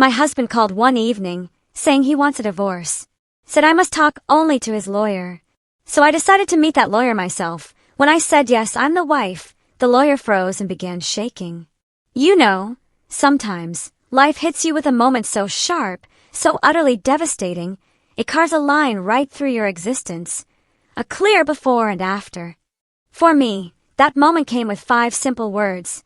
My husband called one evening, saying he wants a divorce. Said I must talk only to his lawyer. So I decided to meet that lawyer myself. When I said yes, I'm the wife, the lawyer froze and began shaking. You know, sometimes, life hits you with a moment so sharp, so utterly devastating, it carves a line right through your existence. A clear before and after. For me, that moment came with 5 simple words.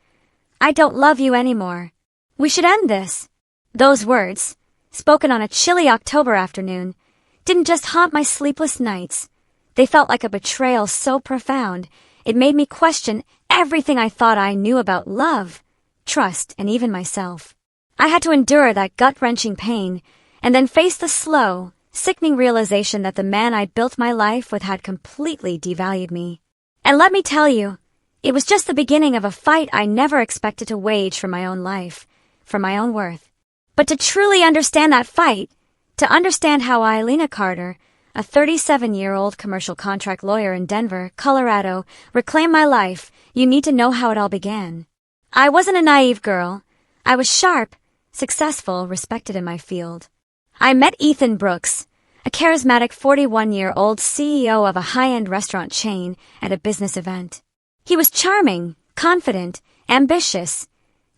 I don't love you anymore. We should end this. Those words, spoken on a chilly October afternoon, didn't just haunt my sleepless nights. They felt like a betrayal so profound, it made me question everything I thought I knew about love, trust, and even myself. I had to endure that gut-wrenching pain, and then face the slow, sickening realization that the man I'd built my life with had completely devalued me. And let me tell you, it was just the beginning of a fight I never expected to wage for my own life, for my own worth. But to truly understand that fight, to understand how I, Lena Carter, a 37-year-old commercial contract lawyer in Denver, Colorado, reclaimed my life, you need to know how it all began. I wasn't a naive girl. I was sharp, successful, respected in my field. I met Ethan Brooks, a charismatic 41-year-old CEO of a high-end restaurant chain, at a business event. He was charming, confident, ambitious,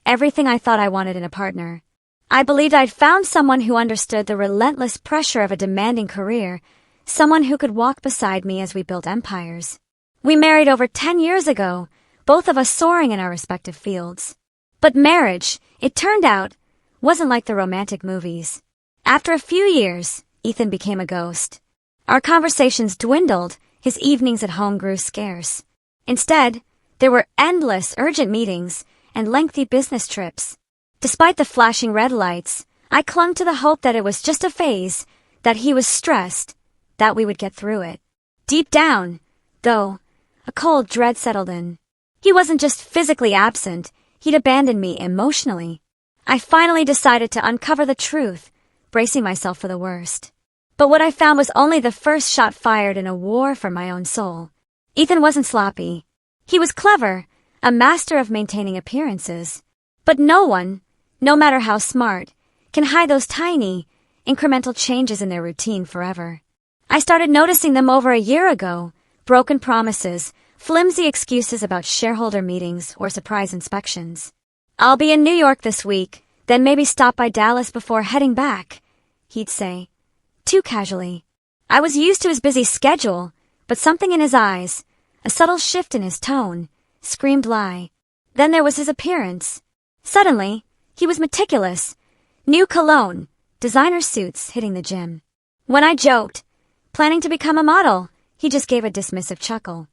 everything I thought I wanted in a partner. I believed I'd found someone who understood the relentless pressure of a demanding career, someone who could walk beside me as we built empires. We married over 10 years ago, both of us soaring in our respective fields. But marriage, it turned out, wasn't like the romantic movies. After a few years, Ethan became a ghost. Our conversations dwindled, his evenings at home grew scarce. Instead, there were endless urgent meetings and lengthy business trips. Despite the flashing red lights, I clung to the hope that it was just a phase, that he was stressed, that we would get through it. Deep down, though, a cold dread settled in. He wasn't just physically absent, he'd abandoned me emotionally. I finally decided to uncover the truth, bracing myself for the worst. But what I found was only the first shot fired in a war for my own soul. Ethan wasn't sloppy. He was clever, a master of maintaining appearances. But no one, no matter how smart, can hide those tiny, incremental changes in their routine forever. I started noticing them over a year ago, broken promises, flimsy excuses about shareholder meetings or surprise inspections. I'll be in New York this week, then maybe stop by Dallas before heading back, he'd say, too casually. I was used to his busy schedule, but something in his eyes, a subtle shift in his tone, screamed lie. Then there was his appearance. Suddenly, he was meticulous. New cologne, designer suits, hitting the gym. When I joked, planning to become a model, he just gave a dismissive chuckle.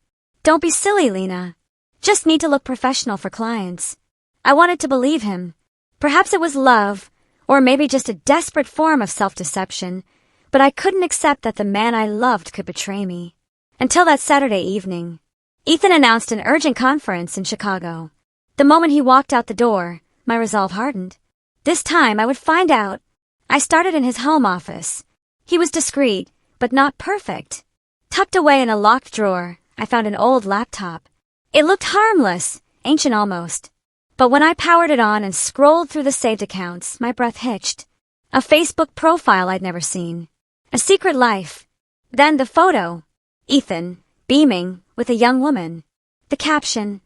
Don't be silly, Lena. Just need to look professional for clients. I wanted to believe him. Perhaps it was love, or maybe just a desperate form of self-deception, but I couldn't accept that the man I loved could betray me. Until that Saturday evening. Ethan announced an urgent conference in Chicago. The moment he walked out the door, my resolve hardened. This time I would find out. I started in his home office. He was discreet, but not perfect. Tucked away in a locked drawer, I found an old laptop. It looked harmless, ancient almost. But when I powered it on and scrolled through the saved accounts, my breath hitched. A Facebook profile I'd never seen. A secret life. Then the photo. Ethan, beaming, with a young woman. The caption,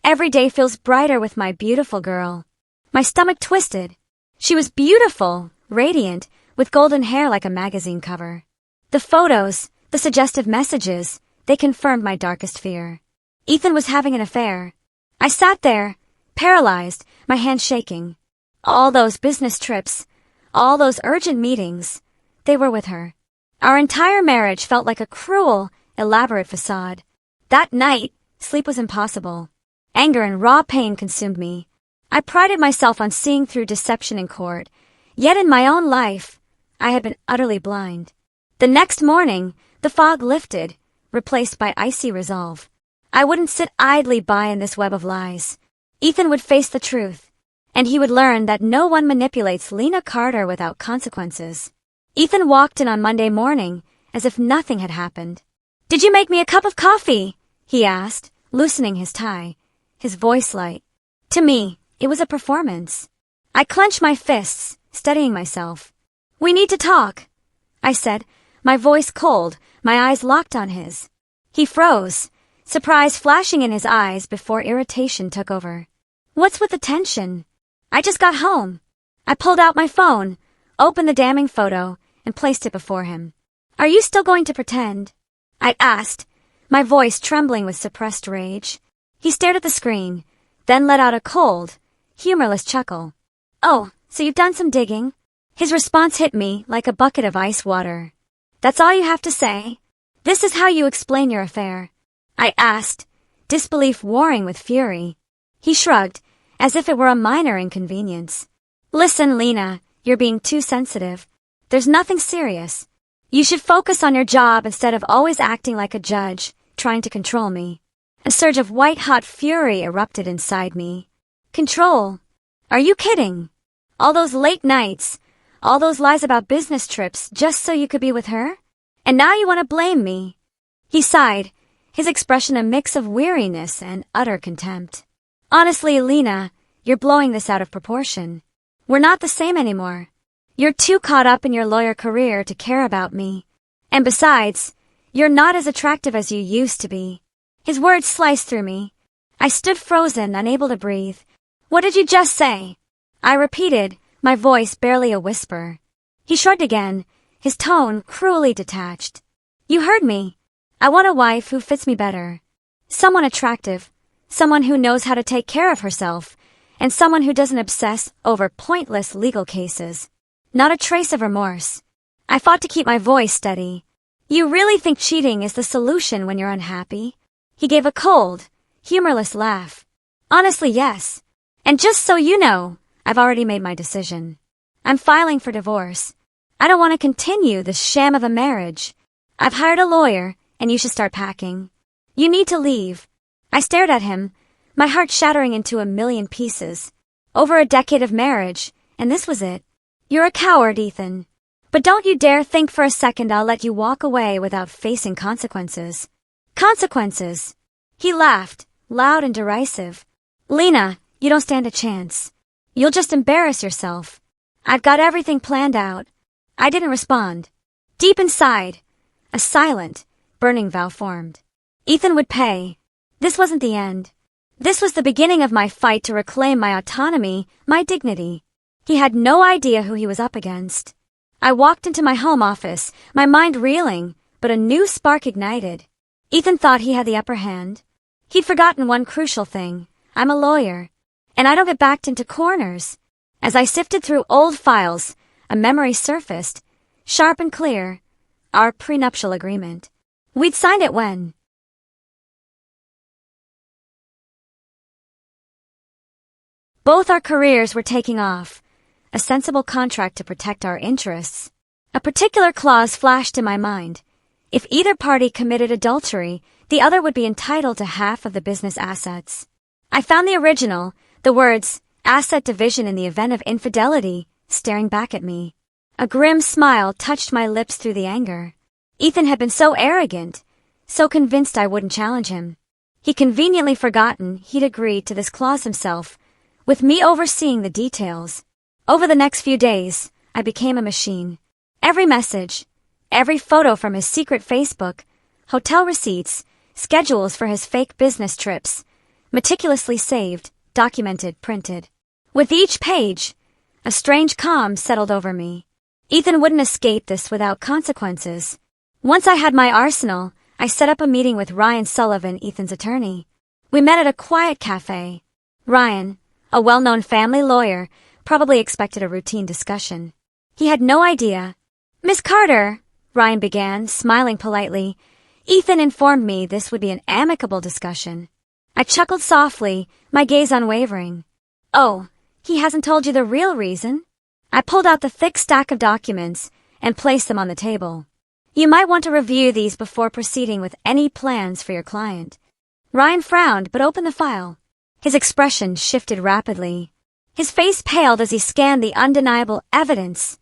"Every day feels brighter with my beautiful girl." My stomach twisted. She was beautiful, radiant, with golden hair like a magazine cover. The photos, the suggestive messages, they confirmed my darkest fear. Ethan was having an affair. I sat there, paralyzed, my hands shaking. All those business trips, all those urgent meetings, they were with her. Our entire marriage felt like a cruel, elaborate facade. That night, sleep was impossible. Anger and raw pain consumed me. I prided myself on seeing through deception in court, yet in my own life, I had been utterly blind. The next morning, the fog lifted, replaced by icy resolve. I wouldn't sit idly by in this web of lies. Ethan would face the truth, and he would learn that no one manipulates Lena Carter without consequences. Ethan walked in on Monday morning, as if nothing had happened. "Did you make me a cup of coffee?" he asked, loosening his tie, his voice light. To me, it was a performance. I clenched my fists, steadying myself. "We need to talk," I said, my voice cold, my eyes locked on his. He froze, surprise flashing in his eyes before irritation took over. "What's with the tension?" "I just got home." I pulled out my phone, opened the damning photo, and placed it before him. "Are you still going to pretend?" I asked, my voice trembling with suppressed rage. He stared at the screen, then let out a cold, humorless chuckle. "Oh, so you've done some digging?" His response hit me like a bucket of ice water. "That's all you have to say? This is how you explain your affair?" I asked, disbelief warring with fury. He shrugged, as if it were a minor inconvenience. "Listen, Lena, you're being too sensitive. There's nothing serious. You should focus on your job instead of always acting like a judge, trying to control me." A surge of white-hot fury erupted inside me. Control? Are you kidding? All those late nights, all those lies about business trips just so you could be with her? And now you want to blame me? He sighed, his expression a mix of weariness and utter contempt. "Honestly, Lena, you're blowing this out of proportion. We're not the same anymore. You're too caught up in your lawyer career to care about me. And besides, you're not as attractive as you used to be." His words sliced through me. I stood frozen, unable to breathe. "What did you just say?" I repeated, my voice barely a whisper. He shrugged again, his tone cruelly detached. "You heard me. I want a wife who fits me better. Someone attractive, someone who knows how to take care of herself, and someone who doesn't obsess over pointless legal cases. Not a trace of remorse." I fought to keep my voice steady. "You really think cheating is the solution when you're unhappy?" He gave a cold, humorless laugh. "Honestly, yes. And just so you know, I've already made my decision. I'm filing for divorce. I don't want to continue this sham of a marriage. I've hired a lawyer, and you should start packing. You need to leave." I stared at him, my heart shattering into a million pieces. Over a decade of marriage, and this was it. "You're a coward, Ethan. But don't you dare think for a second I'll let you walk away without facing consequences." "Consequences?" He laughed, loud and derisive. "Lena, you don't stand a chance. You'll just embarrass yourself. I've got everything planned out." I didn't respond. Deep inside, a silent, burning vow formed. Ethan would pay. This wasn't the end. This was the beginning of my fight to reclaim my autonomy, my dignity. He had no idea who he was up against. I walked into my home office, my mind reeling, but a new spark ignited. Ethan thought he had the upper hand. He'd forgotten one crucial thing. I'm a lawyer, and I don't get backed into corners. As I sifted through old files, a memory surfaced, sharp and clear. Our prenuptial agreement. We'd signed it when? Both our careers were taking off. A sensible contract to protect our interests. A particular clause flashed in my mind. If either party committed adultery, the other would be entitled to half of the business assets. I found the original, the words, asset division in the event of infidelity, staring back at me. A grim smile touched my lips through the anger. Ethan had been so arrogant, so convinced I wouldn't challenge him. He'd conveniently forgotten he'd agreed to this clause himself, with me overseeing the details. Over the next few days, I became a machine. Every message, every photo from his secret Facebook, hotel receipts, schedules for his fake business trips, meticulously saved, documented, printed. With each page, a strange calm settled over me. Ethan wouldn't escape this without consequences. Once I had my arsenal, I set up a meeting with Ryan Sullivan, Ethan's attorney. We met at a quiet cafe. Ryan, a well-known family lawyer, probably expected a routine discussion. He had no idea. "Miss Carter," Ryan began, smiling politely. Ethan informed me this would be an amicable discussion. I chuckled softly, my gaze unwavering. "Oh, he hasn't told you the real reason?" I pulled out the thick stack of documents and placed them on the table. "You might want to review these before proceeding with any plans for your client." Ryan frowned but opened the file. His expression shifted rapidly. His face paled as he scanned the undeniable evidence.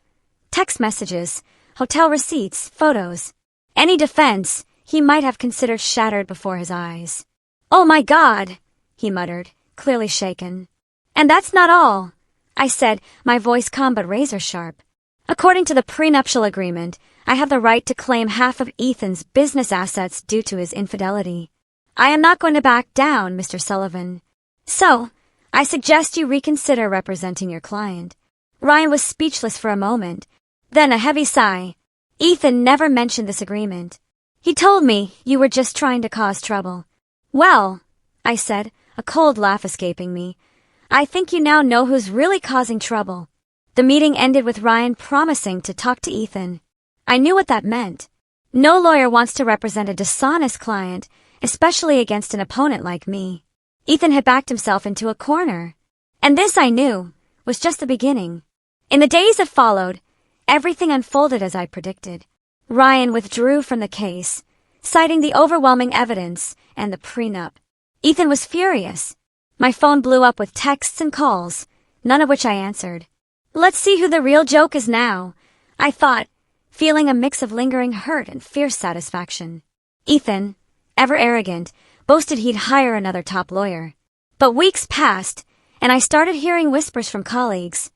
Text messages, hotel receipts, photos. Any defense he might have considered shattered before his eyes. "Oh my God," he muttered, clearly shaken. "And that's not all. I said, my voice calm but razor sharp. According to the prenuptial agreement, I have the right to claim half of Ethan's business assets due to his infidelity. I am not going to back down, Mr. Sullivan. So, I suggest you reconsider representing your client. Ryan was speechless for a moment, then a heavy sigh. Ethan never mentioned this agreement. He told me you were just trying to cause trouble. Well, I said, a cold laugh escaping me, I think you now know who's really causing trouble. The meeting ended with Ryan promising to talk to Ethan. I knew what that meant. No lawyer wants to represent a dishonest client, especially against an opponent like me. Ethan had backed himself into a corner. And this, I knew, was just the beginning. In the days that followed, everything unfolded as I predicted. Ryan withdrew from the case, citing the overwhelming evidence and the prenup. Ethan was furious. My phone blew up with texts and calls, none of which I answered. Let's see who the real joke is now, I thought, feeling a mix of lingering hurt and fierce satisfaction. Ethan, ever arrogant, boasted he'd hire another top lawyer. But weeks passed, and I started hearing whispers from colleagues.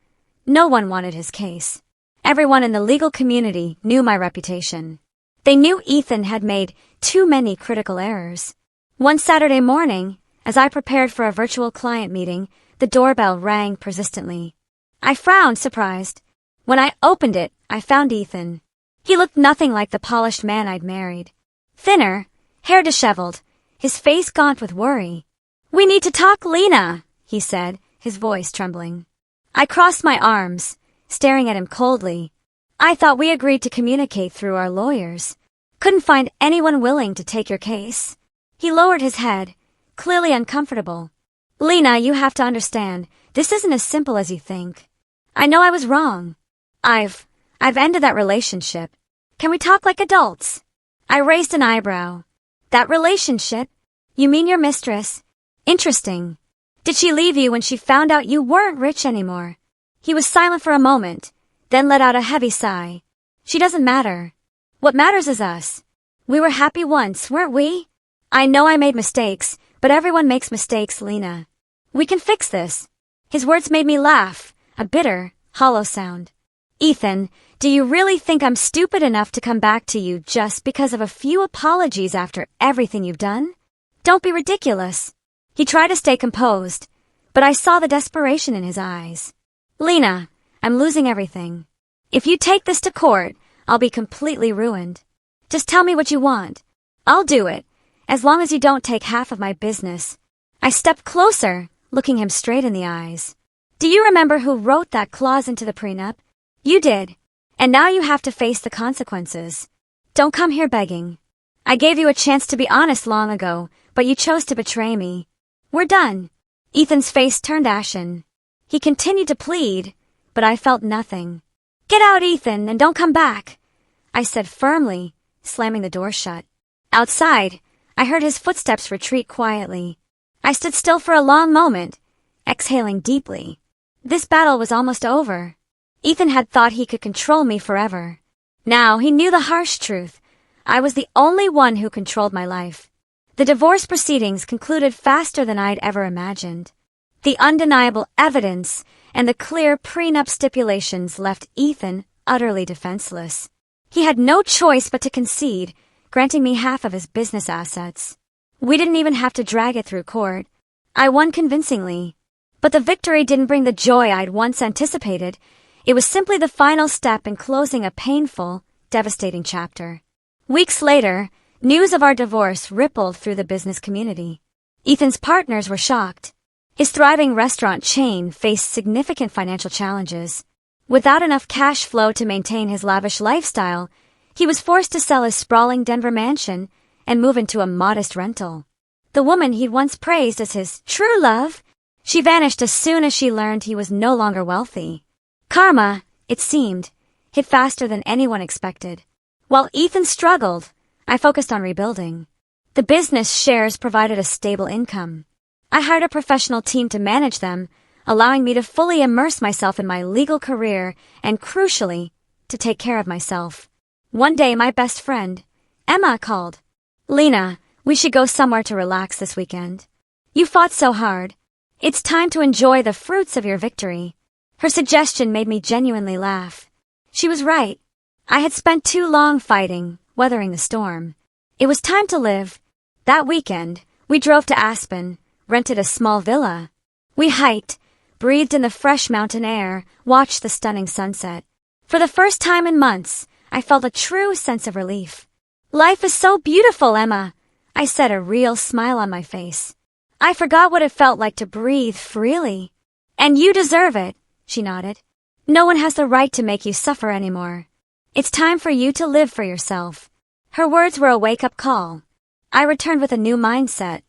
No one wanted his case. Everyone in the legal community knew my reputation. They knew Ethan had made too many critical errors. One Saturday morning, as I prepared for a virtual client meeting, the doorbell rang persistently. I frowned, surprised. When I opened it, I found Ethan. He looked nothing like the polished man I'd married. Thinner, hair disheveled, his face gaunt with worry. "We need to talk, Lena," he said, his voice trembling. I crossed my arms, staring at him coldly. I thought we agreed to communicate through our lawyers. Couldn't find anyone willing to take your case. He lowered his head, clearly uncomfortable. "Lena, you have to understand, this isn't as simple as you think. I know I was wrong. I've ended that relationship. Can we talk like adults?" I raised an eyebrow. "That relationship? You mean your mistress? Interesting. Did she leave you when she found out you weren't rich anymore?" He was silent for a moment, then let out a heavy sigh. "She doesn't matter. What matters is us. We were happy once, weren't we? I know I made mistakes, but everyone makes mistakes, Lena. We can fix this." His words made me laugh, a bitter, hollow sound. "Ethan, do you really think I'm stupid enough to come back to you just because of a few apologies after everything you've done? Don't be ridiculous." He tried to stay composed, but I saw the desperation in his eyes. "Lena, I'm losing everything. If you take this to court, I'll be completely ruined. Just tell me what you want. I'll do it, as long as you don't take half of my business." I stepped closer, looking him straight in the eyes. "Do you remember who wrote that clause into the prenup? You did. And now you have to face the consequences. Don't come here begging. I gave you a chance to be honest long ago, but you chose to betray me. We're done." Ethan's face turned ashen. He continued to plead, but I felt nothing. "Get out, Ethan, and don't come back," I said firmly, slamming the door shut. Outside, I heard his footsteps retreat quietly. I stood still for a long moment, exhaling deeply. This battle was almost over. Ethan had thought he could control me forever. Now he knew the harsh truth. I was the only one who controlled my life. The divorce proceedings concluded faster than I'd ever imagined. The undeniable evidence and the clear prenup stipulations left Ethan utterly defenseless. He had no choice but to concede, granting me half of his business assets. We didn't even have to drag it through court. I won convincingly. But the victory didn't bring the joy I'd once anticipated. It was simply the final step in closing a painful, devastating chapter. Weeks later, news of our divorce rippled through the business community. Ethan's partners were shocked. His thriving restaurant chain faced significant financial challenges. Without enough cash flow to maintain his lavish lifestyle, he was forced to sell his sprawling Denver mansion and move into a modest rental. The woman he'd once praised as his true love, she vanished as soon as she learned he was no longer wealthy. Karma, it seemed, hit faster than anyone expected. While Ethan struggled, I focused on rebuilding. The business shares provided a stable income. I hired a professional team to manage them, allowing me to fully immerse myself in my legal career and, crucially, to take care of myself. One day my best friend, Emma, called. "Lena, we should go somewhere to relax this weekend. You fought so hard. It's time to enjoy the fruits of your victory." Her suggestion made me genuinely laugh. She was right. I had spent too long fighting, weathering the storm. It was time to live. That weekend, we drove to Aspen, rented a small villa. We hiked, breathed in the fresh mountain air, watched the stunning sunset. For the first time in months, I felt a true sense of relief. Life is so beautiful, Emma, I said, a real smile on my face. I forgot what it felt like to breathe freely. And you deserve it, she nodded. No one has the right to make you suffer anymore. It's time for you to live for yourself. Her words were a wake-up call. I returned with a new mindset.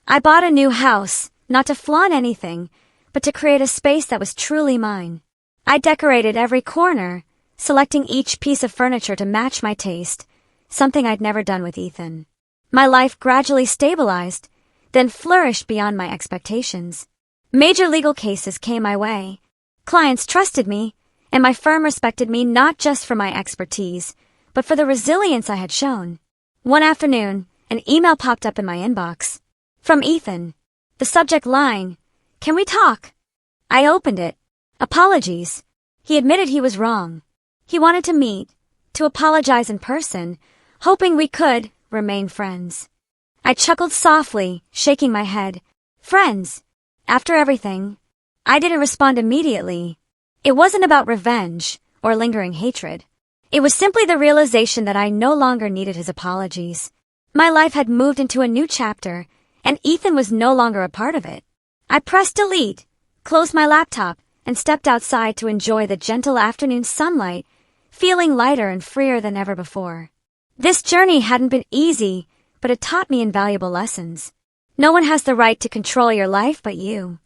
I bought a new house, not to flaunt anything, but to create a space that was truly mine. I decorated every corner, selecting each piece of furniture to match my taste, something I'd never done with Ethan. My life gradually stabilized, then flourished beyond my expectations. Major legal cases came my way. Clients trusted me, and my firm respected me not just for my expertise, but for the resilience I had shown. One afternoon, an email popped up in my inbox. From Ethan. The subject line, "Can we talk?" I opened it. Apologies. He admitted he was wrong. He wanted to meet, to apologize in person, hoping we could remain friends. I chuckled softly, shaking my head. Friends. After everything. I didn't respond immediately. It wasn't about revenge or lingering hatred. It was simply the realization that I no longer needed his apologies. My life had moved into a new chapter, and Ethan was no longer a part of it. I pressed delete, closed my laptop, and stepped outside to enjoy the gentle afternoon sunlight, feeling lighter and freer than ever before. This journey hadn't been easy, but it taught me invaluable lessons. No one has the right to control your life but you.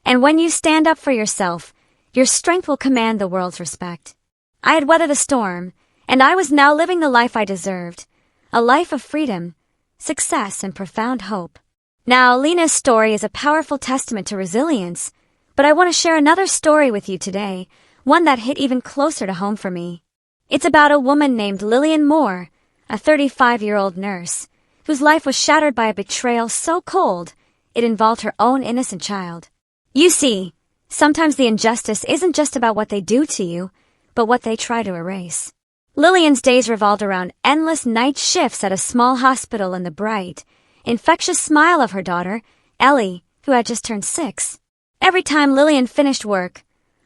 And when you stand up for yourself, your strength will command the world's respect. I had weathered the storm, and I was now living the life I deserved, a life of freedom, success, and profound hope. Now, Lena's story is a powerful testament to resilience, but I want to share another story with you today, one that hit even closer to home for me. It's about a woman named Lillian Moore, a 35-year-old nurse, whose life was shattered by a betrayal so cold it involved her own innocent child. You see, sometimes the injustice isn't just about what they do to you, but what they try to erase. Lillian's days revolved around endless night shifts at a small hospital and the bright, infectious smile of her daughter, Ellie, who had just turned 6. Every time Lillian finished work,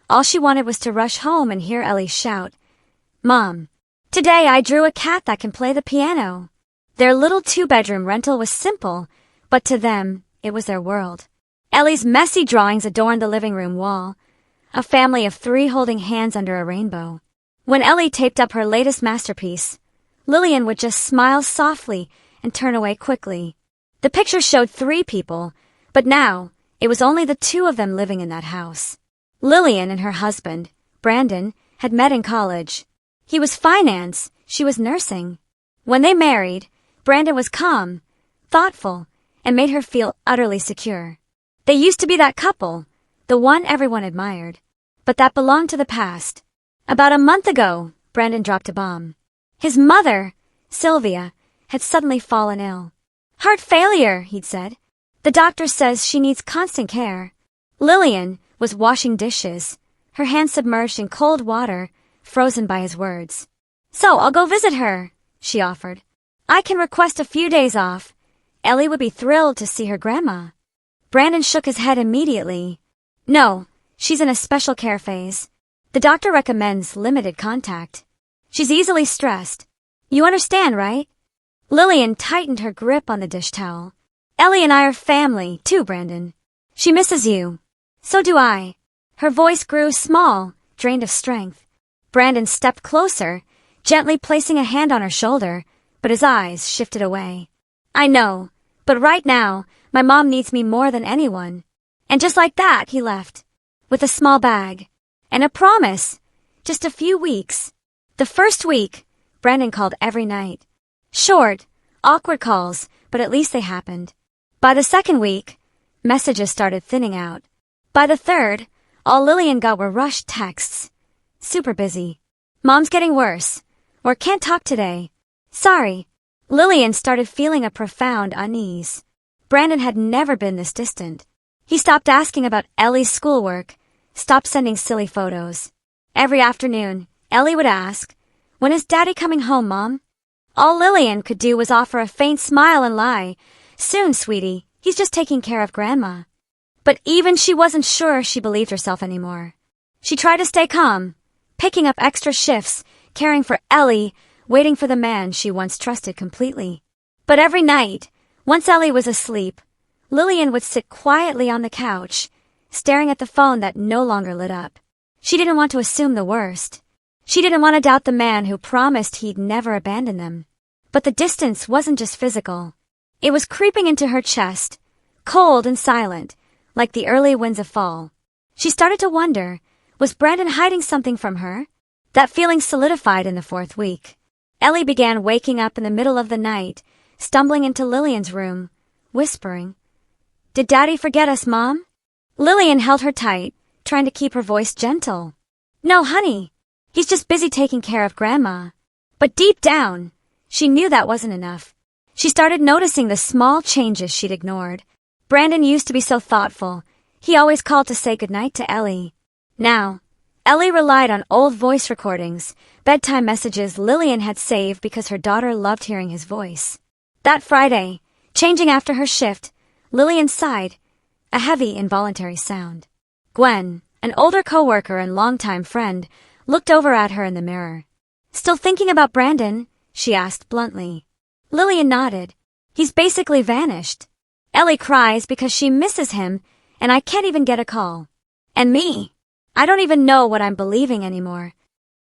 all she wanted was to rush home and hear Ellie shout, "Mom, today I drew a cat that can play the piano." Their little 2-bedroom rental was simple, but to them, it was their world. Ellie's messy drawings adorned the living room wall, a family of 3 holding hands under a rainbow. When Ellie taped up her latest masterpiece, Lillian would just smile softly and turn away quickly. The picture showed 3 people, but now it was only the 2 of them living in that house. Lillian and her husband, Brandon, had met in college. He was finance, she was nursing. When they married, Brandon was calm, thoughtful, and made her feel utterly secure. They used to be that couple, the one everyone admired. But that belonged to the past. About a month ago, Brandon dropped a bomb. His mother, Sylvia, had suddenly fallen ill. "Heart failure," he'd said. "The doctor says she needs constant care." Lillian was washing dishes, her hands submerged in cold water, frozen by his words. "So I'll go visit her," she offered. "I can request a few days off. Ellie would be thrilled to see her grandma." Brandon shook his head immediately. "No, she's in a special care phase. The doctor recommends limited contact. She's easily stressed. You understand, right?" Lillian tightened her grip on the dish towel. "Ellie and I are family, too, Brandon. She misses you. So do I." Her voice grew small, drained of strength. Brandon stepped closer, gently placing a hand on her shoulder, but his eyes shifted away. "I know, but right now, my mom needs me more than anyone." And just like that, he left, with a small bag, and a promise, just a few weeks. The first week, Brandon called every night. Short, awkward calls, but at least they happened. By the second week, messages started thinning out. By the third, all Lillian got were rushed texts. "Super busy. Mom's getting worse," or "Can't talk today. Sorry." Lillian started feeling a profound unease. Brandon had never been this distant. He stopped asking about Ellie's schoolwork, Stop sending silly photos. Every afternoon, Ellie would ask, "When is Daddy coming home, Mom?" All Lillian could do was offer a faint smile and lie, "Soon, sweetie, he's just taking care of Grandma." But even she wasn't sure she believed herself anymore. She tried to stay calm, picking up extra shifts, caring for Ellie, waiting for the man she once trusted completely. But every night, once Ellie was asleep, Lillian would sit quietly on the couch, staring at the phone that no longer lit up. She didn't want to assume the worst. She didn't want to doubt the man who promised he'd never abandon them. But the distance wasn't just physical. It was creeping into her chest, cold and silent, like the early winds of fall. She started to wonder, was Brandon hiding something from her? That feeling solidified in the fourth week. Ellie began waking up in the middle of the night, stumbling into Lillian's room, whispering, "Did Daddy forget us, Mom?" Lillian held her tight, trying to keep her voice gentle. "No, honey. He's just busy taking care of Grandma." But deep down, she knew that wasn't enough. She started noticing the small changes she'd ignored. Brandon used to be so thoughtful. He always called to say goodnight to Ellie. Now, Ellie relied on old voice recordings, bedtime messages Lillian had saved because her daughter loved hearing his voice. That Friday, changing after her shift, Lillian sighed, a heavy, involuntary sound. Gwen, an older coworker and longtime friend, looked over at her in the mirror. "Still thinking about Brandon?" she asked bluntly. Lillian nodded. "He's basically vanished. Ellie cries because she misses him, and I can't even get a call. And me. I don't even know what I'm believing anymore."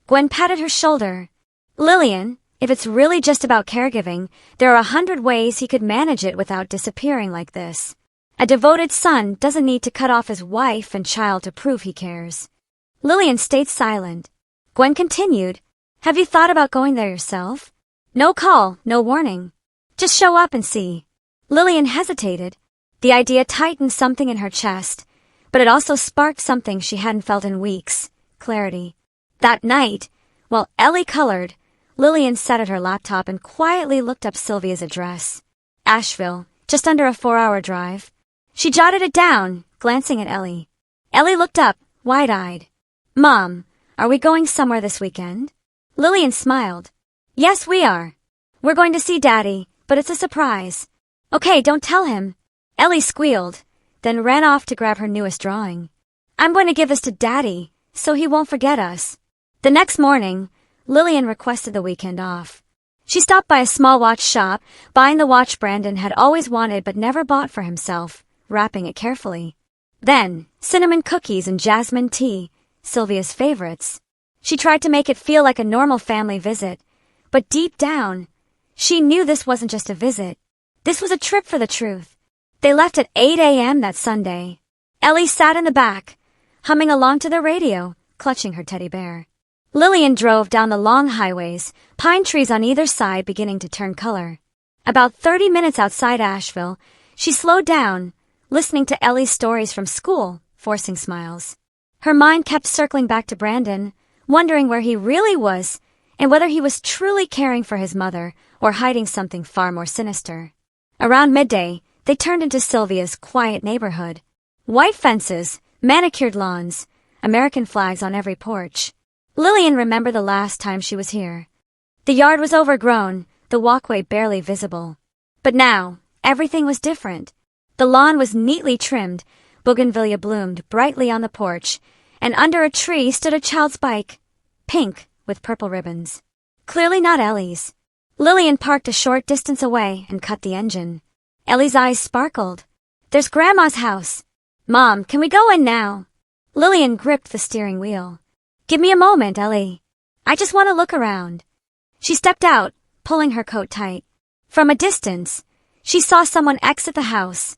Gwen patted her shoulder. "Lillian, if it's really just about caregiving, there are 100 ways he could manage it without disappearing like this. A devoted son doesn't need to cut off his wife and child to prove he cares." Lillian stayed silent. Gwen continued, "Have you thought about going there yourself? No call, no warning. Just show up and see." Lillian hesitated. The idea tightened something in her chest, but it also sparked something she hadn't felt in weeks, clarity. That night, while Ellie colored, Lillian sat at her laptop and quietly looked up Sylvia's address. Asheville, just under a 4-hour drive. She jotted it down, glancing at Ellie. Ellie looked up, wide-eyed. "Mom, are we going somewhere this weekend?" Lillian smiled. "Yes, we are. We're going to see Daddy, but it's a surprise." "Okay, don't tell him." Ellie squealed, then ran off to grab her newest drawing. "I'm going to give this to Daddy, so he won't forget us." The next morning, Lillian requested the weekend off. She stopped by a small watch shop, buying the watch Brandon had always wanted but never bought for himself, wrapping it carefully. Then, cinnamon cookies and jasmine tea, Sylvia's favorites. She tried to make it feel like a normal family visit, but deep down, she knew this wasn't just a visit. This was a trip for the truth. They left at 8 a.m. that Sunday. Ellie sat in the back, humming along to the radio, clutching her teddy bear. Lillian drove down the long highways, pine trees on either side beginning to turn color. About 30 minutes outside Asheville, she slowed down, listening to Ellie's stories from school, forcing smiles. Her mind kept circling back to Brandon, wondering where he really was and whether he was truly caring for his mother or hiding something far more sinister. Around midday, they turned into Sylvia's quiet neighborhood. White fences, manicured lawns, American flags on every porch. Lillian remembered the last time she was here. The yard was overgrown, the walkway barely visible. But now, everything was different. The lawn was neatly trimmed, bougainvillea bloomed brightly on the porch, and under a tree stood a child's bike, pink with purple ribbons. Clearly not Ellie's. Lillian parked a short distance away and cut the engine. Ellie's eyes sparkled. "There's Grandma's house. Mom, can we go in now?" Lillian gripped the steering wheel. "Give me a moment, Ellie. I just want to look around." She stepped out, pulling her coat tight. From a distance, she saw someone exit the house,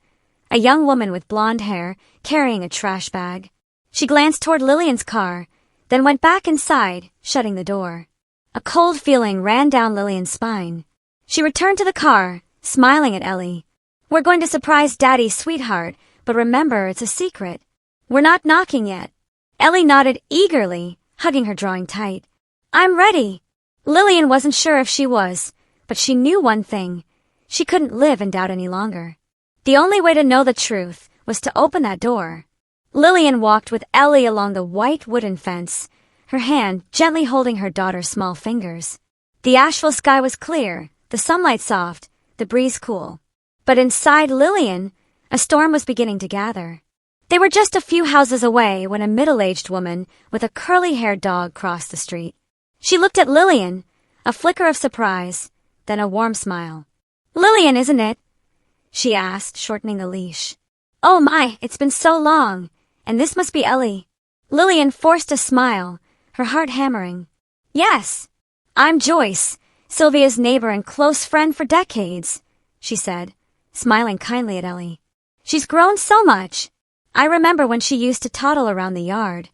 a young woman with blonde hair carrying a trash bag. She glanced toward Lillian's car, then went back inside, shutting the door. A cold feeling ran down Lillian's spine. She returned to the car, smiling at Ellie. "We're going to surprise Daddy, sweetheart, but remember, it's a secret. We're not knocking yet." Ellie nodded eagerly, hugging her drawing tight. "I'm ready." Lillian wasn't sure if she was, but she knew one thing. She couldn't live in doubt any longer. The only way to know the truth was to open that door. Lillian walked with Ellie along the white wooden fence, her hand gently holding her daughter's small fingers. The Asheville sky was clear, the sunlight soft, the breeze cool. But inside Lillian, a storm was beginning to gather. They were just a few houses away when a middle-aged woman with a curly-haired dog crossed the street. She looked at Lillian, a flicker of surprise, then a warm smile. "Lillian, isn't it?" she asked, shortening the leash. "Oh my, it's been so long. And this must be Ellie." Lillian forced a smile, her heart hammering. "Yes, I'm Joyce, Sylvia's neighbor and close friend for decades," she said, smiling kindly at Ellie. "She's grown so much. I remember when she used to toddle around the yard."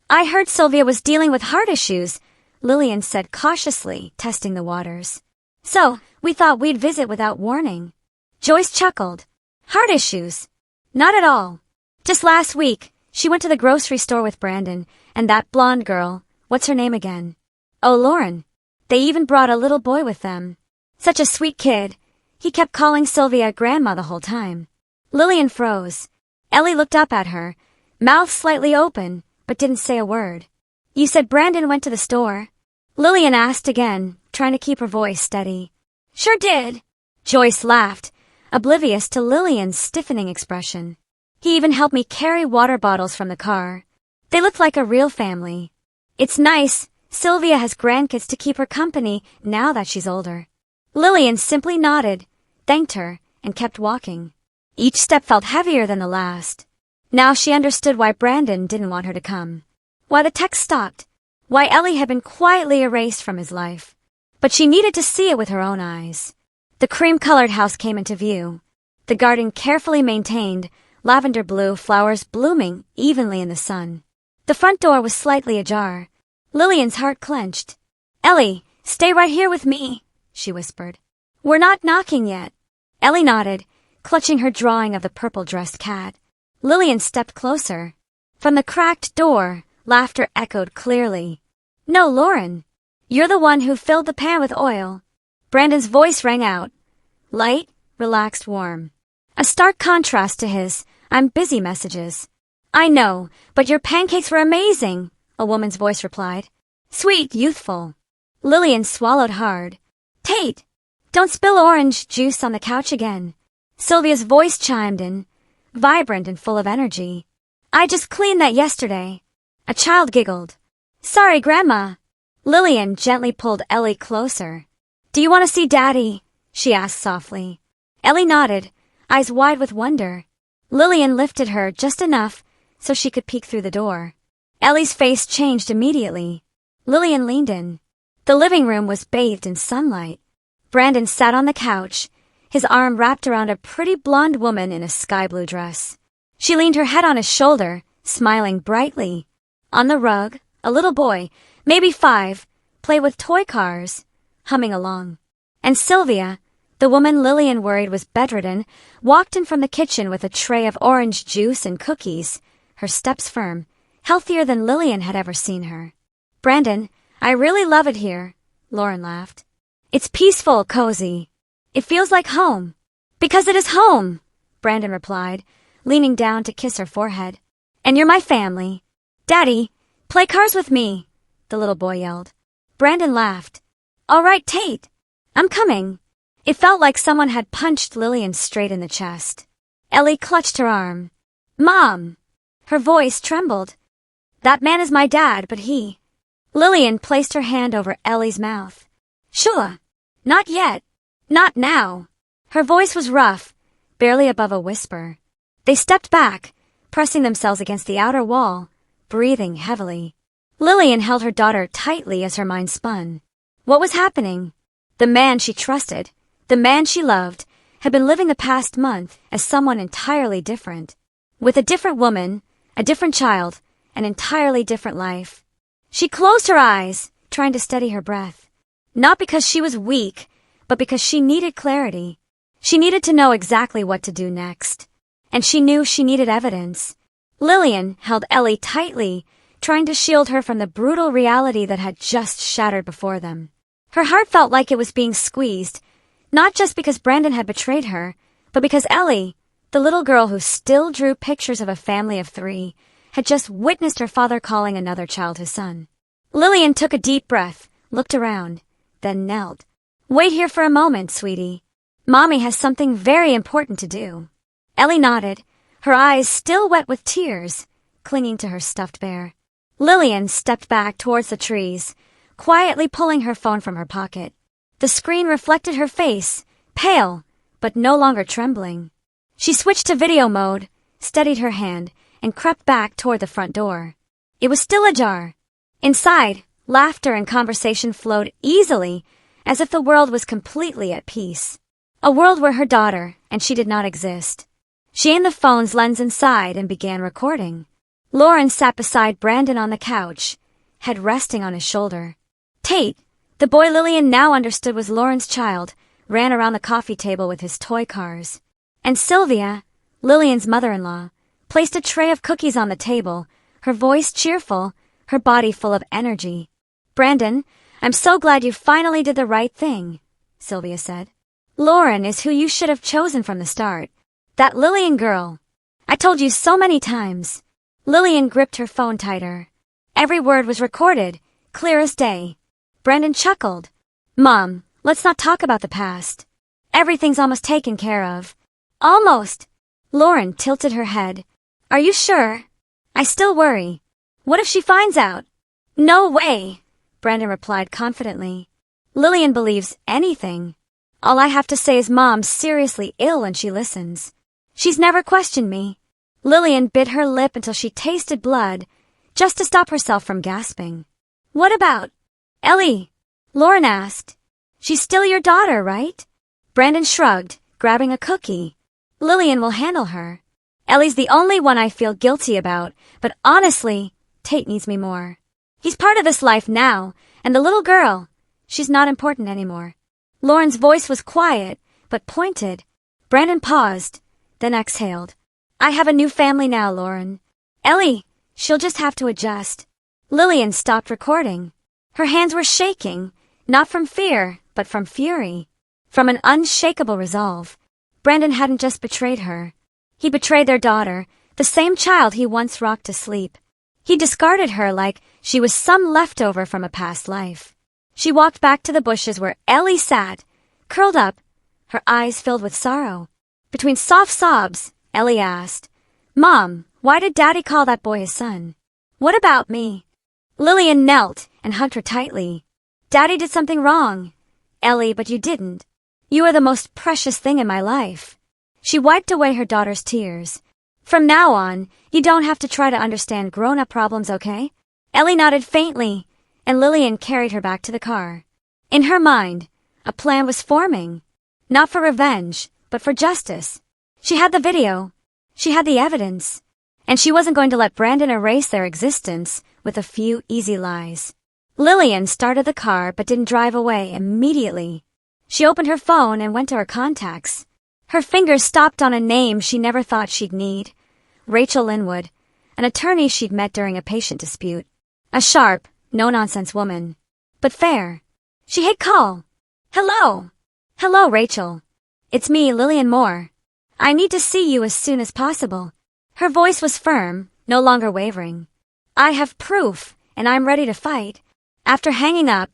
"I heard Sylvia was dealing with heart issues," Lillian said cautiously, testing the waters. "So, we thought we'd visit without warning." Joyce chuckled. "Heart issues? Not at all. Just last week, she went to the grocery store with Brandon and that blonde girl, what's her name again? Oh, Lauren. They even brought a little boy with them. Such a sweet kid. He kept calling Sylvia Grandma the whole time." Lillian froze. Ellie looked up at her, mouth slightly open, but didn't say a word. "You said Brandon went to the store?" Lillian asked again, trying to keep her voice steady. "Sure did." Joyce laughed, oblivious to Lillian's stiffening expression. "He even helped me carry water bottles from the car. They look like a real family. It's nice, Sylvia has grandkids to keep her company now that she's older." Lillian simply nodded, thanked her, and kept walking. Each step felt heavier than the last. Now she understood why Brandon didn't want her to come. Why the text stopped. Why Ellie had been quietly erased from his life. But she needed to see it with her own eyes. The cream-colored house came into view. The garden carefully maintained, lavender blue flowers blooming evenly in the sun. The front door was slightly ajar. Lillian's heart clenched. "Ellie, stay right here with me," she whispered. "We're not knocking yet." Ellie nodded, clutching her drawing of the purple-dressed cat. Lillian stepped closer. From the cracked door, laughter echoed clearly. "No, Lauren. You're the one who filled the pan with oil." Brandon's voice rang out. Light, relaxed, warm. A stark contrast to his "I'm busy" messages. "I know, but your pancakes were amazing," a woman's voice replied. Sweet, youthful. Lillian swallowed hard. "Tate, don't spill orange juice on the couch again." Sylvia's voice chimed in, vibrant and full of energy. "I just cleaned that yesterday." A child giggled. "Sorry, Grandma." Lillian gently pulled Ellie closer. "Do you want to see Daddy?" she asked softly. Ellie nodded, eyes wide with wonder. Lillian lifted her just enough so she could peek through the door. Ellie's face changed immediately. Lillian leaned in. The living room was bathed in sunlight. Brandon sat on the couch, his arm wrapped around a pretty blonde woman in a sky-blue dress. She leaned her head on his shoulder, smiling brightly. On the rug, a little boy, maybe 5, played with toy cars, humming along. And Sylvia, the woman Lillian worried was bedridden, walked in from the kitchen with a tray of orange juice and cookies, her steps firm, healthier than Lillian had ever seen her. "Brandon, I really love it here," Lauren laughed. "It's peaceful, cozy. It feels like home." "Because it is home," Brandon replied, leaning down to kiss her forehead. "And you're my family." "Daddy, play cars with me," the little boy yelled. Brandon laughed. "All right, Tate. I'm coming." It felt like someone had punched Lillian straight in the chest. Ellie clutched her arm. "Mom!" Her voice trembled. "That man is my dad, but he..." Lillian placed her hand over Ellie's mouth. "Sure. Not yet. Not now." Her voice was rough, barely above a whisper. They stepped back, pressing themselves against the outer wall, breathing heavily. Lillian held her daughter tightly as her mind spun. What was happening? The man she trusted, the man she loved, had been living the past month as someone entirely different. With a different woman, a different child, an entirely different life. She closed her eyes, trying to steady her breath. Not because she was weak, but because she needed clarity. She needed to know exactly what to do next. And she knew she needed evidence. Lillian held Ellie tightly, trying to shield her from the brutal reality that had just shattered before them. Her heart felt like it was being squeezed, not just because Brandon had betrayed her, but because Ellie, The little girl who still drew pictures of a family of 3 had just witnessed her father calling another child his son. Lillian took a deep breath, looked around, then knelt. "Wait here for a moment, sweetie. Mommy has something very important to do." Ellie nodded, her eyes still wet with tears, clinging to her stuffed bear. Lillian stepped back towards the trees, quietly pulling her phone from her pocket. The screen reflected her face, pale, but no longer trembling. She switched to video mode, steadied her hand, and crept back toward the front door. It was still ajar. Inside, laughter and conversation flowed easily, as if the world was completely at peace. A world where her daughter and she did not exist. She aimed the phone's lens inside and began recording. Lauren sat beside Brandon on the couch, head resting on his shoulder. Tate, the boy Lillian now understood was Lauren's child, ran around the coffee table with his toy cars. And Sylvia, Lillian's mother-in-law, placed a tray of cookies on the table, her voice cheerful, her body full of energy. "Brandon, I'm so glad you finally did the right thing," Sylvia said. "Lauren is who you should have chosen from the start. That Lillian girl. I told you so many times." Lillian gripped her phone tighter. Every word was recorded, clear as day. Brandon chuckled. "Mom, let's not talk about the past. Everything's almost taken care of." "Almost." Lauren tilted her head. "Are you sure? I still worry. What if she finds out?" "No way," Brandon replied confidently. "Lillian believes anything. All I have to say is Mom's seriously ill and she listens. She's never questioned me." Lillian bit her lip until she tasted blood, just to stop herself from gasping. "What about Ellie?" Lauren asked. "She's still your daughter, right?" Brandon shrugged, grabbing a cookie. "Lillian will handle her. Ellie's the only one I feel guilty about, but honestly, Tate needs me more. He's part of this life now, and the little girl, she's not important anymore." Lauren's voice was quiet, but pointed. Brandon paused, then exhaled. "I have a new family now, Lauren. Ellie, she'll just have to adjust." Lillian stopped recording. Her hands were shaking, not from fear, but from fury. From an unshakable resolve. Brandon hadn't just betrayed her. He betrayed their daughter, the same child he once rocked to sleep. He discarded her like she was some leftover from a past life. She walked back to the bushes where Ellie sat, curled up, her eyes filled with sorrow. Between soft sobs, Ellie asked, "Mom, why did Daddy call that boy his son? What about me?" Lillian knelt and hugged her tightly. "Daddy did something wrong, Ellie, but you didn't. You are the most precious thing in my life." She wiped away her daughter's tears. "From now on, you don't have to try to understand grown-up problems, okay?" Ellie nodded faintly, and Lillian carried her back to the car. In her mind, a plan was forming. Not for revenge, but for justice. She had the video. She had the evidence. And she wasn't going to let Brandon erase their existence with a few easy lies. Lillian started the car but didn't drive away immediately. She opened her phone and went to her contacts. Her fingers stopped on a name she never thought she'd need. Rachel Linwood, an attorney she'd met during a patient dispute. A sharp, no-nonsense woman. But fair. She hit call. "Hello. Hello, Rachel. It's me, Lillian Moore. I need to see you as soon as possible." Her voice was firm, no longer wavering. "I have proof, and I'm ready to fight." After hanging up,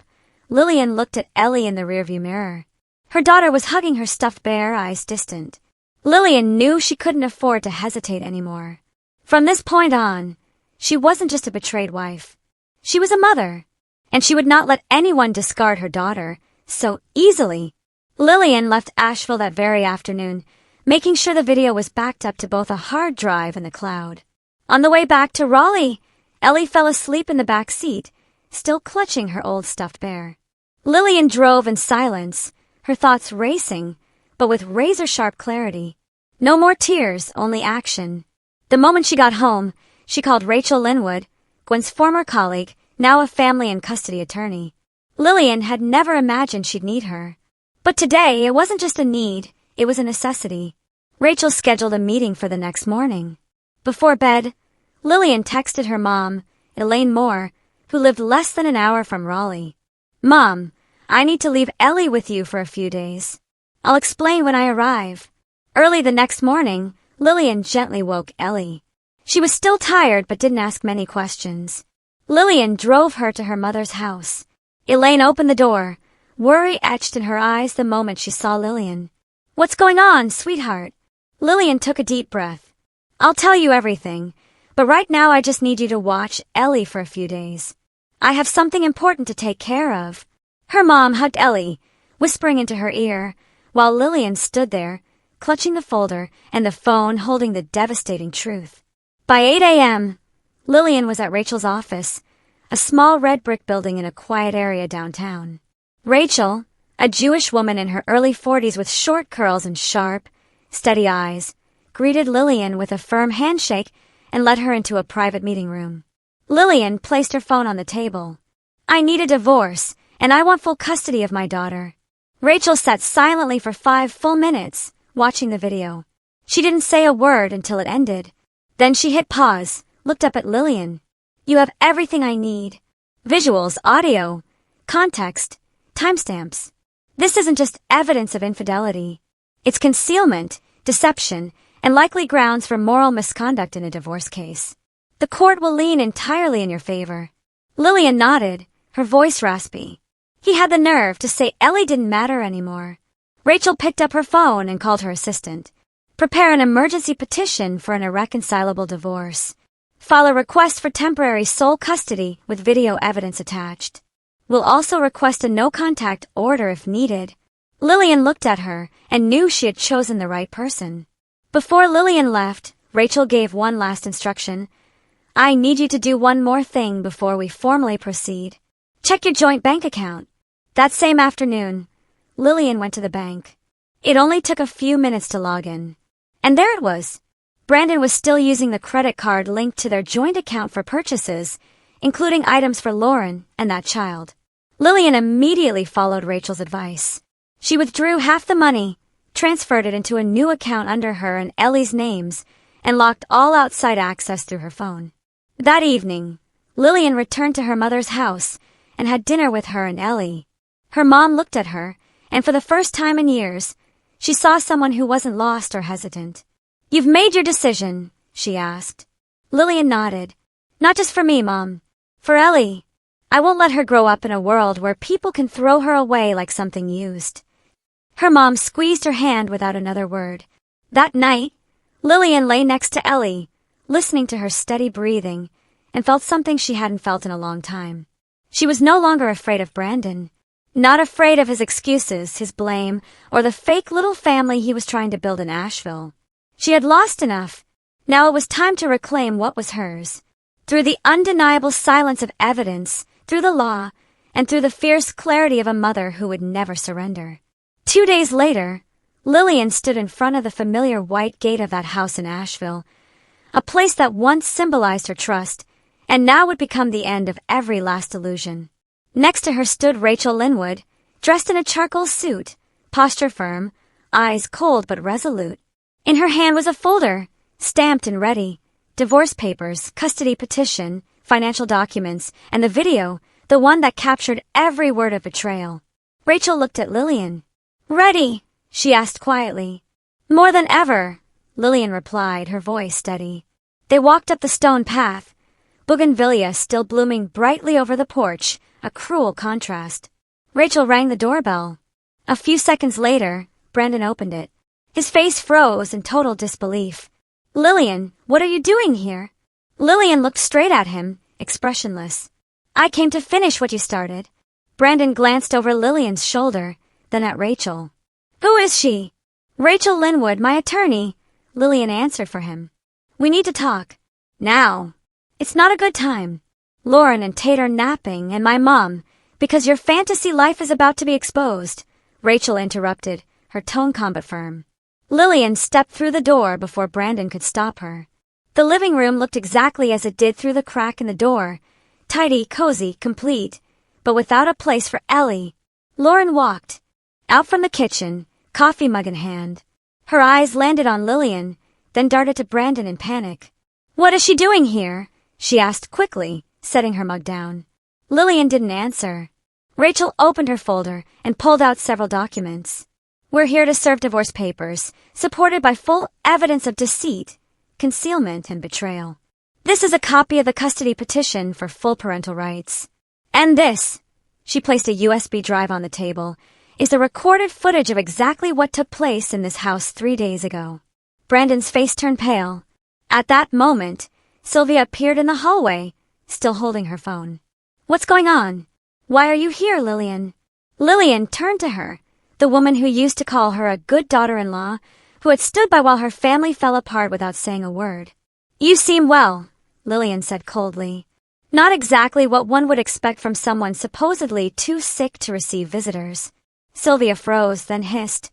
Lillian looked at Ellie in the rearview mirror. Her daughter was hugging her stuffed bear, eyes distant. Lillian knew she couldn't afford to hesitate anymore. From this point on, she wasn't just a betrayed wife. She was a mother, and she would not let anyone discard her daughter so easily. Lillian left Asheville that very afternoon, making sure the video was backed up to both a hard drive and the cloud. On the way back to Raleigh, Ellie fell asleep in the back seat, still clutching her old stuffed bear. Lillian drove in silence, her thoughts racing, but with razor-sharp clarity. No more tears, only action. The moment she got home, she called Rachel Linwood, Gwen's former colleague, now a family and custody attorney. Lillian had never imagined she'd need her. But today, it wasn't just a need, it was a necessity. Rachel scheduled a meeting for the next morning. Before bed, Lillian texted her mom, Elaine Moore, who lived less than an hour from Raleigh. "Mom, I need to leave Ellie with you for a few days. I'll explain when I arrive." Early the next morning, Lillian gently woke Ellie. She was still tired but didn't ask many questions. Lillian drove her to her mother's house. Elaine opened the door, worry etched in her eyes the moment she saw Lillian. "What's going on, sweetheart?" Lillian took a deep breath. "I'll tell you everything, but right now I just need you to watch Ellie for a few days. I have something important to take care of." Her mom hugged Ellie, whispering into her ear, while Lillian stood there, clutching the folder and the phone holding the devastating truth. By 8 a.m., Lillian was at Rachel's office, a small red brick building in a quiet area downtown. Rachel, a Jewish woman in her early 40s with short curls and sharp, steady eyes, greeted Lillian with a firm handshake and led her into a private meeting room. Lillian placed her phone on the table. "I need a divorce, and I want full custody of my daughter." Rachel sat silently for 5 full minutes, watching the video. She didn't say a word until it ended. Then she hit pause, looked up at Lillian. "You have everything I need. Visuals, audio, context, timestamps. This isn't just evidence of infidelity. It's concealment, deception, and likely grounds for moral misconduct in a divorce case. The court will lean entirely in your favor." Lillian nodded, her voice raspy. He had the nerve to say Ellie didn't matter anymore. Rachel picked up her phone and called her assistant. "Prepare an emergency petition for an irreconcilable divorce. File a request for temporary sole custody with video evidence attached. We'll also request a no-contact order if needed." Lillian looked at her and knew she had chosen the right person. Before Lillian left, Rachel gave one last instruction. "I need you to do one more thing before we formally proceed. Check your joint bank account." That same afternoon, Lillian went to the bank. It only took a few minutes to log in. And there it was. Brandon was still using the credit card linked to their joint account for purchases, including items for Lauren and that child. Lillian immediately followed Rachel's advice. She withdrew half the money, transferred it into a new account under her and Ellie's names, and locked all outside access through her phone. That evening, Lillian returned to her mother's house and had dinner with her and Ellie. Her mom looked at her, and for the first time in years, she saw someone who wasn't lost or hesitant. "You've made your decision?" she asked. Lillian nodded. "Not just for me, Mom. For Ellie. I won't let her grow up in a world where people can throw her away like something used." Her mom squeezed her hand without another word. That night, Lillian lay next to Ellie, listening to her steady breathing, and felt something she hadn't felt in a long time. She was no longer afraid of Brandon. Not afraid of his excuses, his blame, or the fake little family he was trying to build in Asheville. She had lost enough. Now it was time to reclaim what was hers. Through the undeniable silence of evidence, through the law, and through the fierce clarity of a mother who would never surrender. 2 days later, Lillian stood in front of the familiar white gate of that house in Asheville, a place that once symbolized her trust, and now would become the end of every last illusion. Next to her stood Rachel Linwood, dressed in a charcoal suit, posture firm, eyes cold but resolute. In her hand was a folder, stamped and ready, divorce papers, custody petition, financial documents, and the video, the one that captured every word of betrayal. Rachel looked at Lillian. "Ready?" she asked quietly. "More than ever," Lillian replied, her voice steady. They walked up the stone path, bougainvillea still blooming brightly over the porch, a cruel contrast. Rachel rang the doorbell. A few seconds later, Brandon opened it. His face froze in total disbelief. "Lillian, what are you doing here?" Lillian looked straight at him, expressionless. "I came to finish what you started." Brandon glanced over Lillian's shoulder, then at Rachel. "Who is she?" "Rachel Linwood, my attorney," Lillian answered for him. "We need to talk. Now. It's not a good time. Lauren and Tate are napping, and my mom, because your fantasy life is about to be exposed," Rachel interrupted, her tone calm but firm. Lillian stepped through the door before Brandon could stop her. The living room looked exactly as it did through the crack in the door, tidy, cozy, complete, but without a place for Ellie. Lauren walked out from the kitchen, coffee mug in hand. Her eyes landed on Lillian, then darted to Brandon in panic. "What is she doing here?" she asked quickly, setting her mug down. Lillian didn't answer. Rachel opened her folder and pulled out several documents. We're here to serve divorce papers, supported by full evidence of deceit, concealment, and betrayal. This is a copy of the custody petition for full parental rights. And this, she placed a USB drive on the table, is the recorded footage of exactly what took place in this house 3 days ago. Brandon's face turned pale. At that moment, Sylvia appeared in the hallway, still holding her phone. What's going on? Why are you here, Lillian? Lillian turned to her, the woman who used to call her a good daughter-in-law, who had stood by while her family fell apart without saying a word. You seem well, Lillian said coldly. Not exactly what one would expect from someone supposedly too sick to receive visitors. Sylvia froze, then hissed,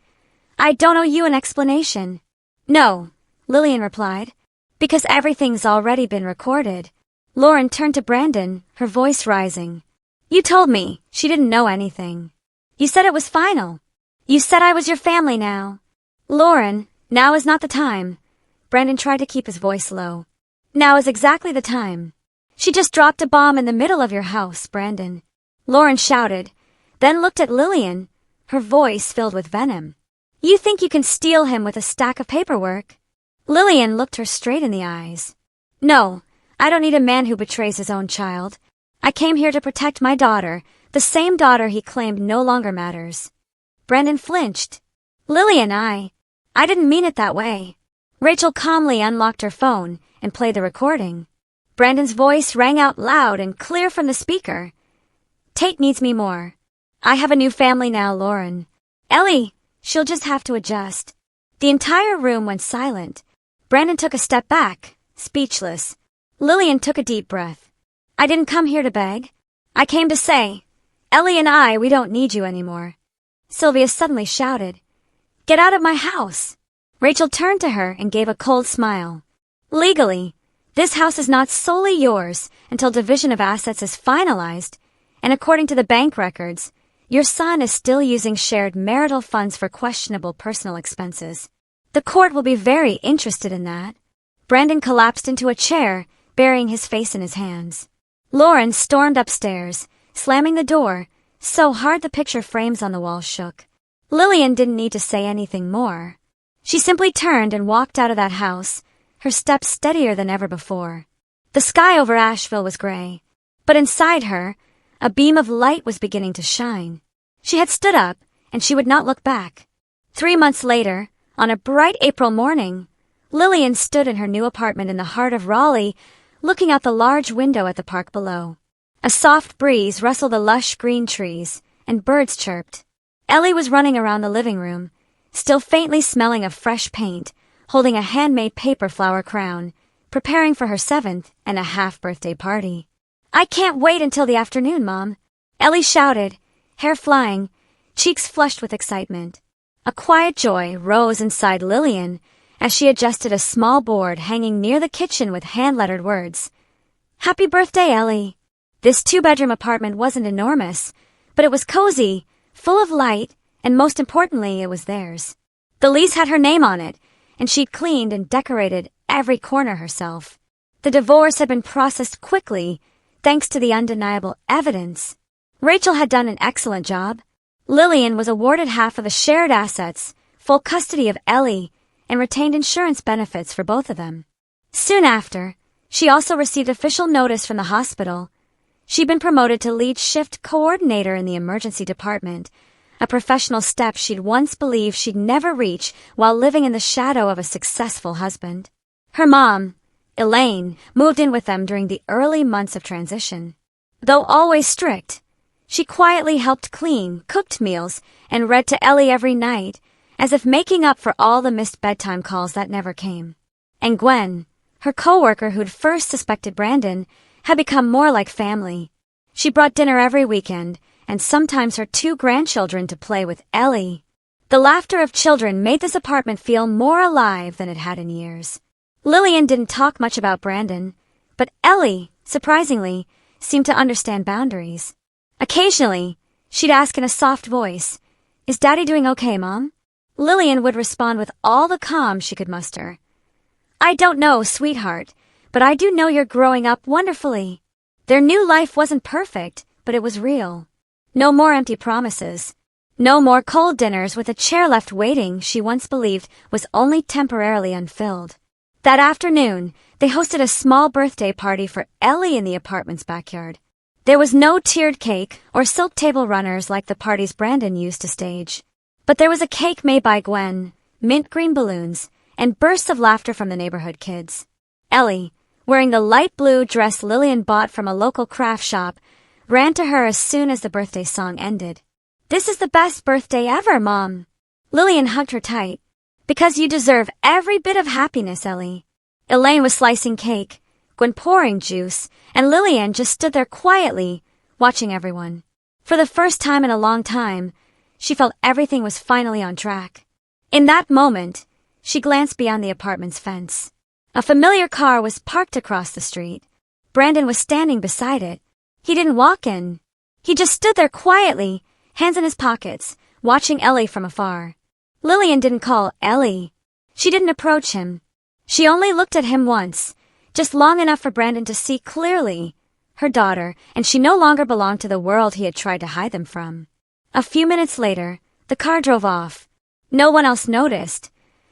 I don't owe you an explanation. No, Lillian replied, because everything's already been recorded. Lauren turned to Brandon, her voice rising. You told me she didn't know anything. You said it was final. You said I was your family now. Lauren, now is not the time. Brandon tried to keep his voice low. Now is exactly the time. She just dropped a bomb in the middle of your house, Brandon. Lauren shouted, then looked at Lillian, her voice filled with venom. You think you can steal him with a stack of paperwork? Lillian looked her straight in the eyes. No, I don't need a man who betrays his own child. I came here to protect my daughter, the same daughter he claimed no longer matters. Brandon flinched. Lillian, I didn't mean it that way. Rachel calmly unlocked her phone and played the recording. Brandon's voice rang out loud and clear from the speaker. Tate needs me more. I have a new family now, Lauren. Ellie, she'll just have to adjust. The entire room went silent. Brandon took a step back, speechless. Lillian took a deep breath. I didn't come here to beg. I came to say, Ellie and we don't need you anymore. Sylvia suddenly shouted, Get out of my house. Rachel turned to her and gave a cold smile. Legally, this house is not solely yours until division of assets is finalized, and according to the bank records, your son is still using shared marital funds for questionable personal expenses. The court will be very interested in that. Brandon collapsed into a chair, burying his face in his hands. Lauren stormed upstairs, slamming the door, so hard the picture frames on the wall shook. Lillian didn't need to say anything more. She simply turned and walked out of that house, her steps steadier than ever before. The sky over Asheville was gray, but inside her, a beam of light was beginning to shine. She had stood up, and she would not look back. 3 months later, on a bright April morning, Lillian stood in her new apartment in the heart of Raleigh, looking out the large window at the park below. A soft breeze rustled the lush green trees, and birds chirped. Ellie was running around the living room, still faintly smelling of fresh paint, holding a handmade paper flower crown, preparing for her 7.5 birthday party. I can't wait until the afternoon, Mom. Ellie shouted, hair flying, cheeks flushed with excitement. A quiet joy rose inside Lillian as she adjusted a small board hanging near the kitchen with hand-lettered words. Happy birthday, Ellie. This 2-bedroom apartment wasn't enormous, but it was cozy, full of light, and most importantly, it was theirs. The lease had her name on it, and she'd cleaned and decorated every corner herself. The divorce had been processed quickly, thanks to the undeniable evidence. Rachel had done an excellent job. Lillian was awarded half of the shared assets, full custody of Ellie, and retained insurance benefits for both of them. Soon after, she also received official notice from the hospital. She'd been promoted to lead shift coordinator in the emergency department, a professional step she'd once believed she'd never reach while living in the shadow of a successful husband. Her mom, Elaine, moved in with them during the early months of transition. Though always strict, she quietly helped clean, cooked meals, and read to Ellie every night, as if making up for all the missed bedtime calls that never came. And Gwen, her co-worker who'd first suspected Brandon, had become more like family. She brought dinner every weekend, and sometimes her 2 grandchildren to play with Ellie. The laughter of children made this apartment feel more alive than it had in years. Lillian didn't talk much about Brandon, but Ellie, surprisingly, seemed to understand boundaries. Occasionally, she'd ask in a soft voice, Is Daddy doing okay, Mom? Lillian would respond with all the calm she could muster. I don't know, sweetheart, but I do know you're growing up wonderfully. Their new life wasn't perfect, but it was real. No more empty promises. No more cold dinners with a chair left waiting she once believed was only temporarily unfilled. That afternoon, they hosted a small birthday party for Ellie in the apartment's backyard. There was no tiered cake or silk table runners like the parties Brandon used to stage. But there was a cake made by Gwen, mint green balloons, and bursts of laughter from the neighborhood kids. Ellie, wearing the light blue dress Lillian bought from a local craft shop, ran to her as soon as the birthday song ended. "This is the best birthday ever, Mom." Lillian hugged her tight. "Because you deserve every bit of happiness, Ellie." Elaine was slicing cake, Gwen pouring juice, and Lillian just stood there quietly, watching everyone. For the first time in a long time, she felt everything was finally on track. In that moment, she glanced beyond the apartment's fence. A familiar car was parked across the street. Brandon was standing beside it. He didn't walk in. He just stood there quietly, hands in his pockets, watching Ellie from afar. Lillian didn't call Ellie. She didn't approach him. She only looked at him once, just long enough for Brandon to see clearly. Her daughter, and she no longer belonged to the world he had tried to hide them from. A few minutes later, the car drove off. No one else noticed,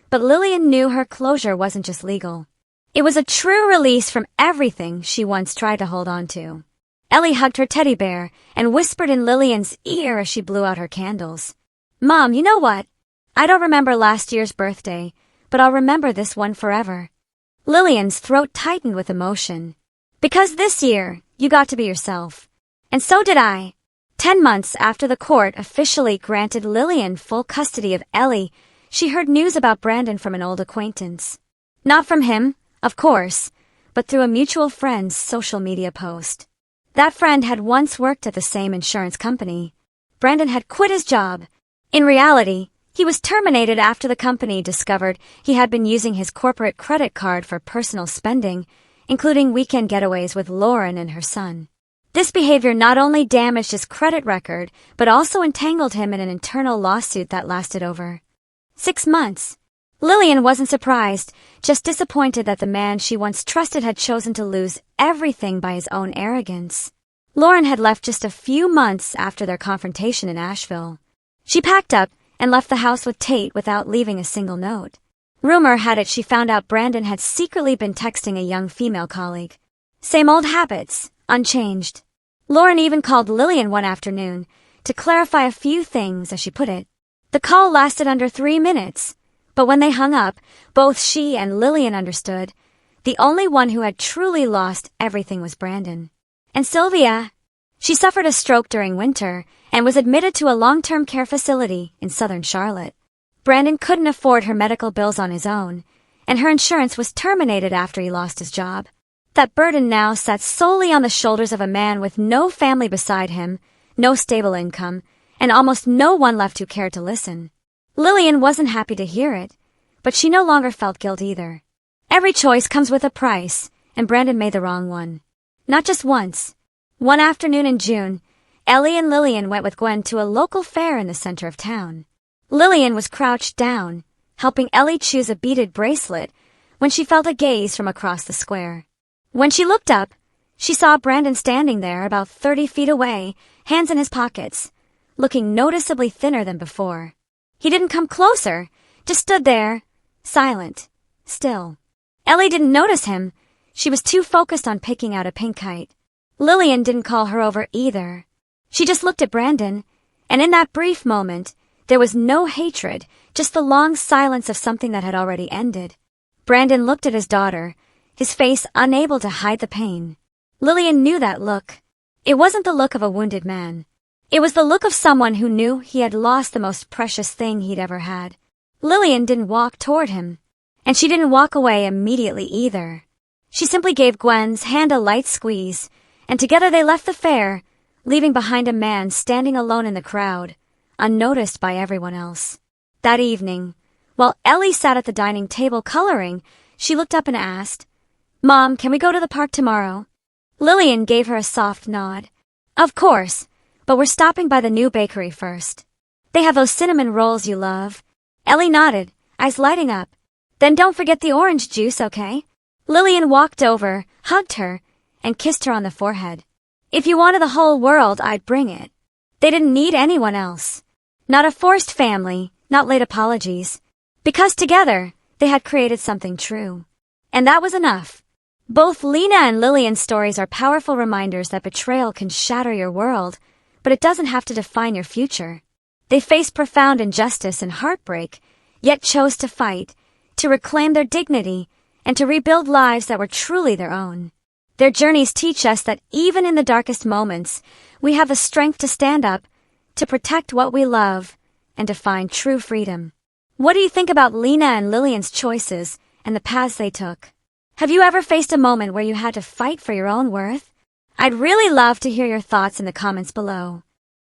but Lillian knew her closure wasn't just legal. It was a true release from everything she once tried to hold on to. Ellie hugged her teddy bear and whispered in Lillian's ear as she blew out her candles. "Mom, you know what? I don't remember last year's birthday, but I'll remember this one forever." Lillian's throat tightened with emotion. "Because this year, you got to be yourself. And so did I." 10 months after the court officially granted Lillian full custody of Ellie, she heard news about Brandon from an old acquaintance. Not from him, of course, but through a mutual friend's social media post. That friend had once worked at the same insurance company. Brandon had quit his job. In reality, he was terminated after the company discovered he had been using his corporate credit card for personal spending, including weekend getaways with Lauren and her son. This behavior not only damaged his credit record, but also entangled him in an internal lawsuit that lasted over 6 months. Lillian wasn't surprised, just disappointed that the man she once trusted had chosen to lose everything by his own arrogance. Lauren had left just a few months after their confrontation in Asheville. She packed up and left the house with Tate without leaving a single note. Rumor had it she found out Brandon had secretly been texting a young female colleague. Same old habits, unchanged. Lauren even called Lillian one afternoon to clarify a few things, as she put it. The call lasted under 3 minutes, but when they hung up, both she and Lillian understood the only one who had truly lost everything was Brandon. And Sylvia? She suffered a stroke during winter and was admitted to a long-term care facility in southern Charlotte. Brandon couldn't afford her medical bills on his own, and her insurance was terminated after he lost his job. That burden now sat solely on the shoulders of a man with no family beside him, no stable income, and almost no one left who cared to listen. Lillian wasn't happy to hear it, but she no longer felt guilt either. Every choice comes with a price, and Brandon made the wrong one. Not just once. One afternoon in June, Ellie and Lillian went with Gwen to a local fair in the center of town. Lillian was crouched down, helping Ellie choose a beaded bracelet, when she felt a gaze from across the square. When she looked up, she saw Brandon standing there about 30 feet away, hands in his pockets, looking noticeably thinner than before. He didn't come closer, just stood there, silent, still. Ellie didn't notice him. She was too focused on picking out a pink kite. Lillian didn't call her over either. She just looked at Brandon, and in that brief moment, there was no hatred, just the long silence of something that had already ended. Brandon looked at his daughter, his face unable to hide the pain. Lillian knew that look. It wasn't the look of a wounded man. It was the look of someone who knew he had lost the most precious thing he'd ever had. Lillian didn't walk toward him, and she didn't walk away immediately either. She simply gave Gwen's hand a light squeeze, and together they left the fair, leaving behind a man standing alone in the crowd, unnoticed by everyone else. That evening, while Ellie sat at the dining table coloring, she looked up and asked, "Mom, can we go to the park tomorrow?" Lillian gave her a soft nod. "Of course, but we're stopping by the new bakery first. They have those cinnamon rolls you love." Ellie nodded, eyes lighting up. "Then don't forget the orange juice, okay?" Lillian walked over, hugged her, and kissed her on the forehead. "If you wanted the whole world, I'd bring it." They didn't need anyone else. Not a forced family, not late apologies. Because together, they had created something true. And that was enough. Both Lena and Lillian's stories are powerful reminders that betrayal can shatter your world, but it doesn't have to define your future. They faced profound injustice and heartbreak, yet chose to fight, to reclaim their dignity, and to rebuild lives that were truly their own. Their journeys teach us that even in the darkest moments, we have the strength to stand up, to protect what we love, and to find true freedom. What do you think about Lena and Lillian's choices and the paths they took? Have you ever faced a moment where you had to fight for your own worth? I'd really love to hear your thoughts in the comments below.